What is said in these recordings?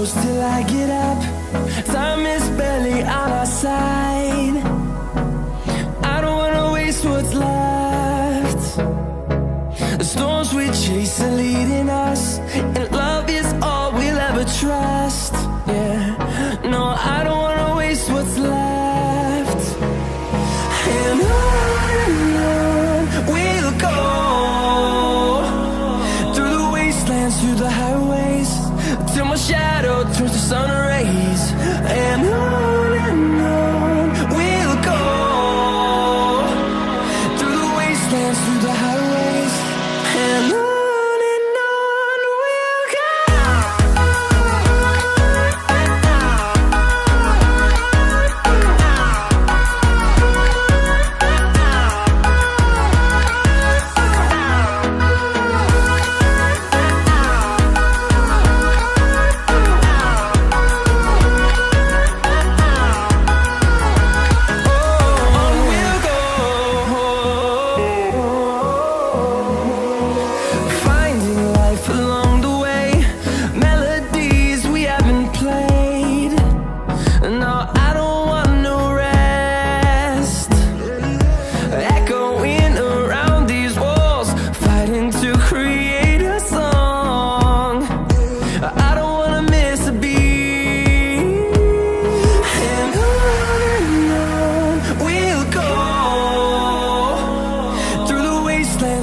close till I get up. Time is barely on our side. I don't wanna waste what's left. The storms we chase are leading us, and love is all we'll ever trust. Yeah, no, I don't wanna waste what's left. And on we'll go, through the wastelands, through the highways, till my shadow turns to sun rays. And on we'll go, through the wastelands, through the highways, and on we'll go.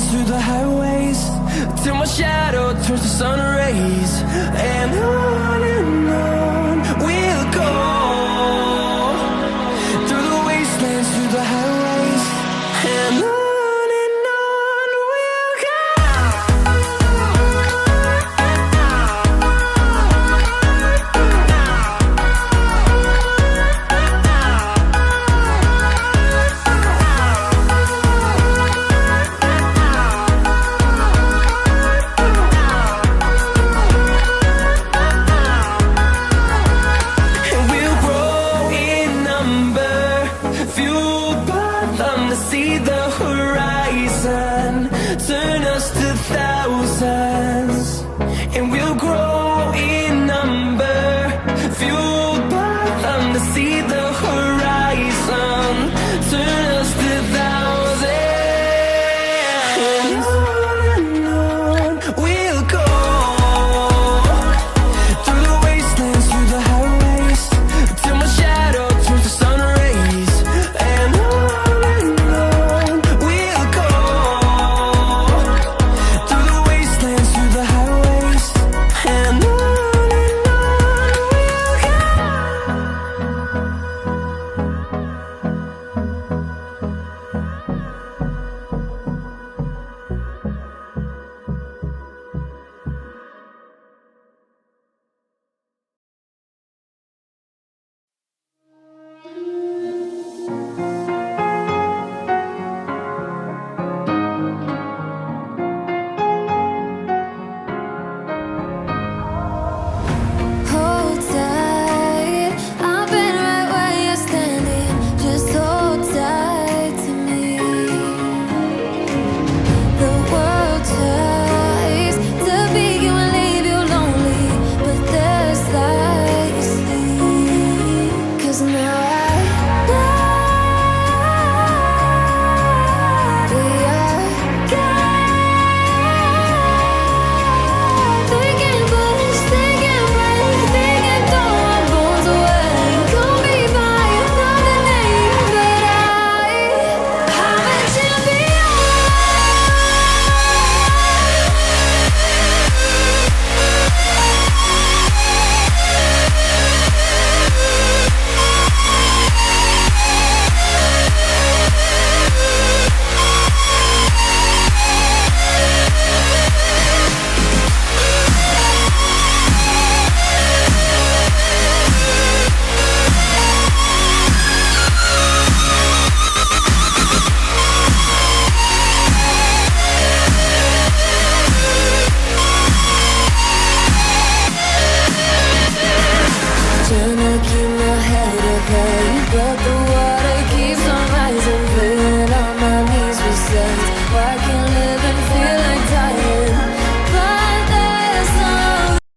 Through the highways, till my shadow turns to sun rays. And on we'll go, through the wastelands, through the highways, and on we'll go. See the horizon, turn us to thousands.